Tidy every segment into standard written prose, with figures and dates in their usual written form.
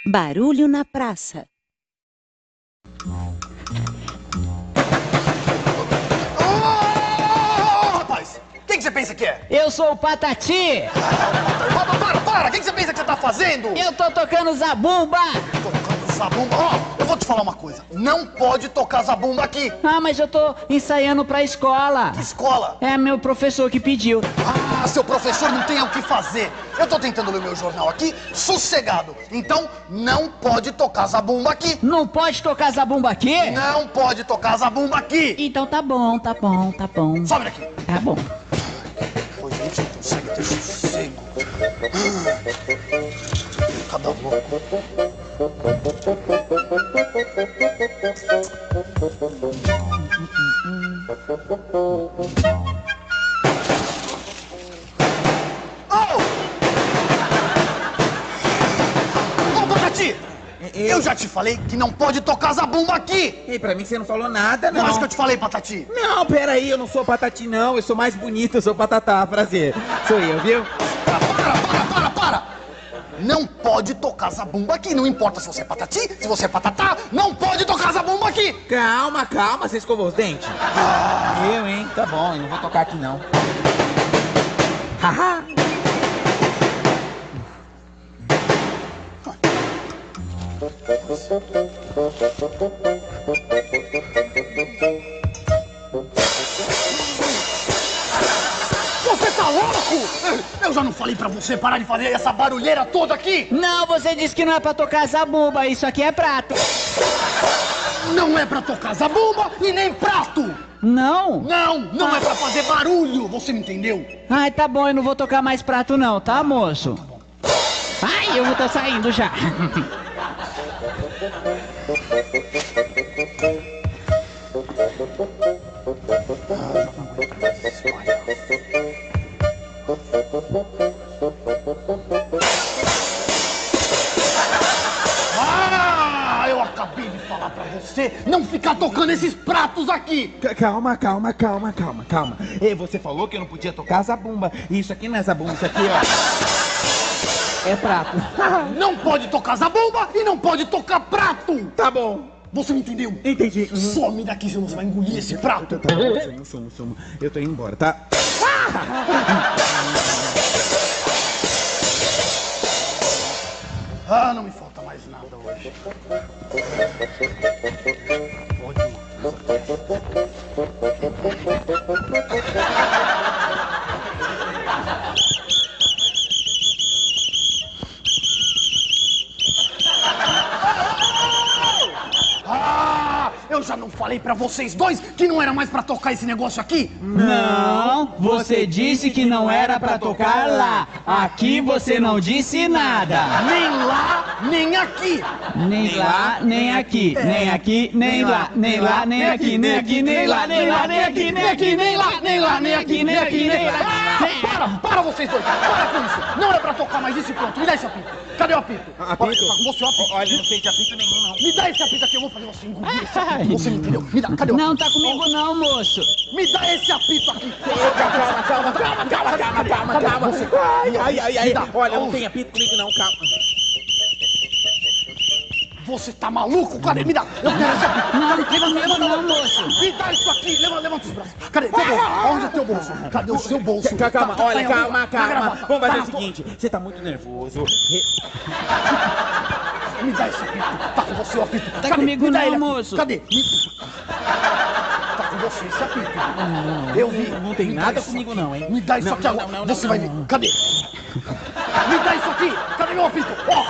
Barulho na praça. Rapaz, quem que você pensa que é? Eu sou o Patati! Para! Quem que você pensa que você tá fazendo? Eu tô tocando zabumba! Tocando zabumba? Ó, eu vou te falar uma coisa. Não pode tocar zabumba aqui. Ah, mas eu tô ensaiando pra escola. Que escola? É meu professor que pediu. Ah, seu professor não tem o que fazer. Eu tô tentando ler meu jornal aqui, sossegado. Então, não pode tocar zabumba aqui. Não pode tocar zabumba aqui? Não pode tocar zabumba aqui. Então tá bom. Sobe daqui. Tá bom. Pô, gente, não consegue ter sossego. Cada louco. Ô, Patati! Eu já te falei que não pode tocar zabumba aqui! E pra mim você não falou nada, Não não. acho que eu te falei, Patati. Não, peraí, eu não sou Patati, não. Eu sou mais bonito, eu sou Patatá. Prazer. Sou eu, viu? Para! Não pode tocar zabumba aqui. Não importa se você é Patati, se você é Patatá, não pode tocar zabumba aqui! Calma, você escovou os dentes? Eu, hein? Tá bom, eu não vou tocar aqui, não. Haha! Você tá louco? Eu já não falei pra você parar de fazer essa barulheira toda aqui? Não, você disse que não é pra tocar zabumba. Isso aqui é prato. Não é pra tocar zabumba e nem prato! Não? Não é pra fazer barulho, você me entendeu? Ai, tá bom, eu não vou tocar mais prato não, tá, moço? Ai, eu tô saindo já. Ah, eu acabei de falar pra você não ficar tocando esses pratos aqui! Calma. Ei, você falou que eu não podia tocar zabumba. Isso aqui não é zabumba, isso aqui, ó. É prato. Não pode tocar zabumba e não pode tocar prato! Tá bom. Você me entendeu? Entendi. Some daqui, senão você vai engolir esse prato! Tá bom, sumo. Eu tô indo embora, tá? Ah, não me falta mais nada hoje. Ah, eu já não falei pra vocês dois que não era mais pra tocar esse negócio aqui? Não, você disse que não era pra tocar lá. Aqui você não disse nada. Nem lá, nem aqui. Nem lá, nem aqui. Nem aqui, nem lá. Nem lá, nem aqui. Nem aqui, nem lá. Nem lá, nem aqui. Nem aqui, nem lá. Nem lá, nem aqui. Nem aqui, nem lá. Para vocês dois. Para com isso. Não é pra tocar mais isso e pronto. Me dá esse apito. Cadê o apito? Apito? Tá com você o apito. Olha, não tem de apito nenhum, não. Me dá esse apito aqui. Eu vou fazer você engolir esse apito. Você me entendeu? Me dá. Cadê o apito? Não tá comigo não, moço. Me dá esse apito aqui. Calma. Ai. Me dá. Olha, não tem apito comigo, não, calma. Você tá maluco? Cadê? Me dá. Eu quero esse apito. Não, não, moço. Me dá isso aqui. Levanta os braços. Cadê? Teu bolso. Onde é teu bolso? Cadê o seu bolso? Calma, Tá olha, em calma. algum- tá gravado. Vamos fazer Tá, o seguinte, você tá muito nervoso. Me dá esse apito. Tá com você o apito. Tá Cadê? comigo Me dá não, ele aqui. moço. Cadê? Tá com você esse apito. Eu vi. Não tem Me dá nada isso comigo aqui. não, hein? Me dá isso Não, aqui não, agora. não, Você não, vai não. ver. Cadê? Me dá isso aqui. Cadê meu apito? Ó,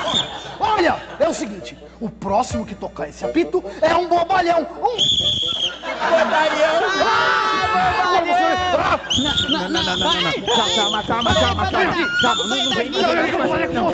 olha, é o seguinte. O próximo que tocar esse apito é um bobalhão. Bobalhão! Não. Calma. Não vem não.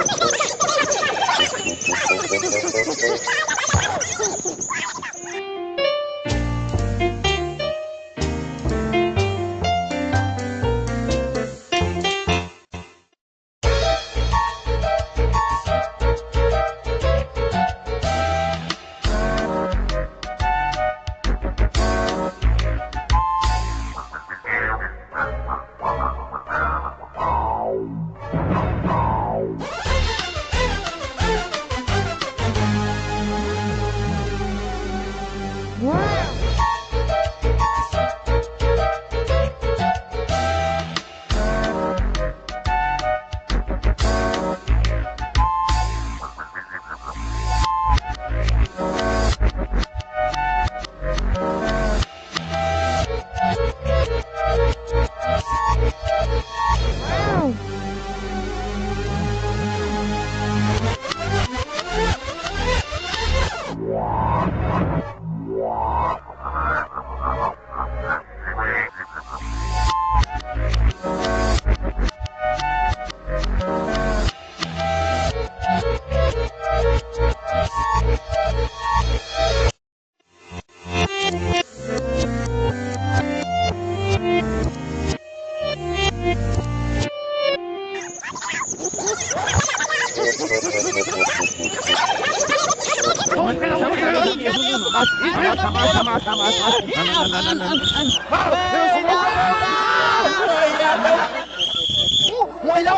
Olha,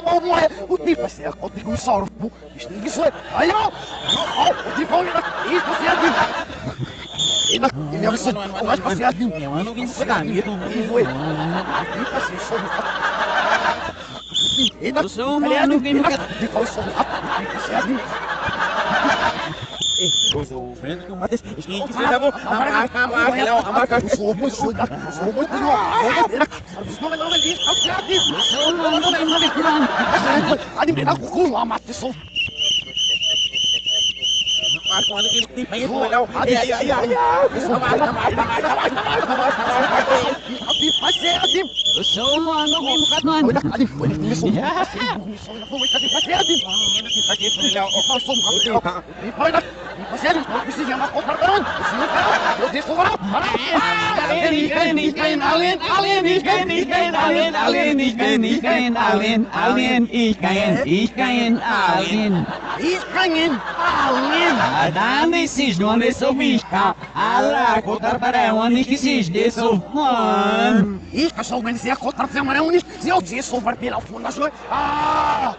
o tipo é a conta com o sauro. Isto ninguém foi. Olha, o tipo olha isto é a ele é o mais passeado. Eu não vim se dar. E foi. Eu sou humano que nunca... Eu sou o Fernando que mata esse gente, você tá bom? A marca, eu sou muito Eu sou humano que nunca... Dan is non is so vista. Alla kotar para one que se deso. Ich kann schon, wenn sie kurz auf der Meinung nicht, sie auch sie so verbiel auf von der Schule. Ah!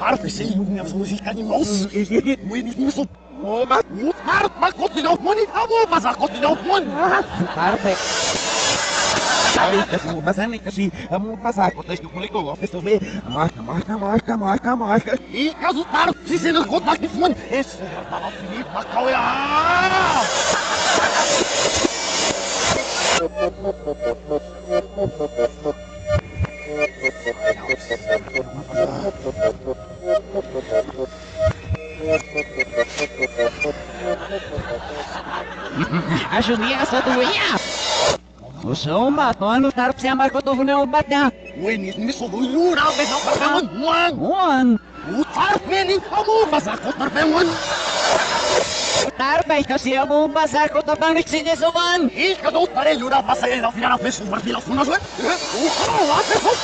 Harp is in minha música de nosso. Muito mas continua o money, mas a continua o money. Mas é nem assim, vamos passar com o texto que eu coloco, estou vendo. Marca. E caso tarde, se você não contar que fone, esse já tava Felipe Macauê. Ajudei essa doença. Eu sou um batom, não dá pra você amar que eu tô vendo batom. O Enis me sobrou rural, mas não para One. O Tarpelin, amor, mas a conta é one. Tarpei, que se eu vou passar com o tapão que se desse one. E cada um parelho da passageira ao final da pessoa, vai virar fundo, não é? O lá, pessoal.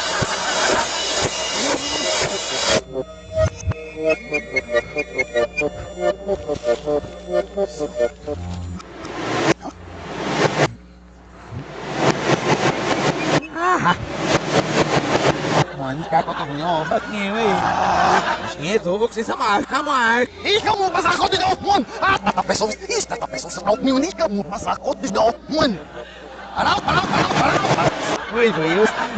Mano, ficar com a caminhão, batinho, hein? Esquenta, eu vou que vocês marca. Ich kann nur was Gott auf Mund. Ah, da pessoa, ist da pessoa se auf mir nicht kann nur was Gott auf Mund. Para. Oi,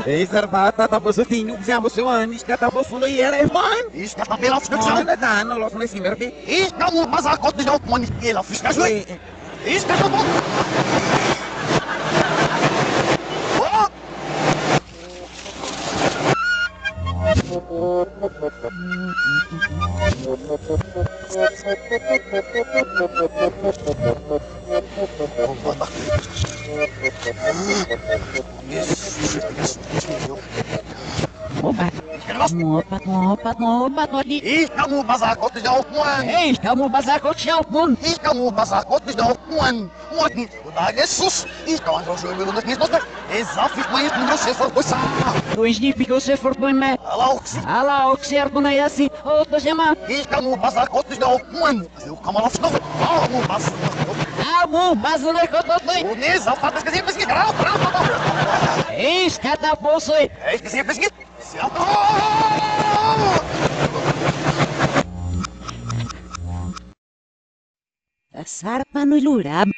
esse arbata tá positivo, fizemos seu ano, isto tá possundo e era irmão. Ich kann da auf Stück. Olha, dá, não logo nesse merda. Ich kann nur was Gott auf Mund. Ela fica aí. Ich kann nur. Ich kann nur was Gott auf Mund. Ei, estamos bazar com o chão. Ich kann nur was Gott auf Mund. Und da Jesus, ich kann so schön mit nicht noch. Es auf ich mein nur se for coisa. Dois níveis que você for põe me. Ah lá, o que certo não é assim. Outro chama. Ich kann nur was Gott auf Mund. Eu kann mal auf noch. Was. Ah, bom, bazar com o topo. Und es auf das gesehen bis geht raus. Ei, cada bolso aí. Ich gesehen bis geht. A sarpa no lurab.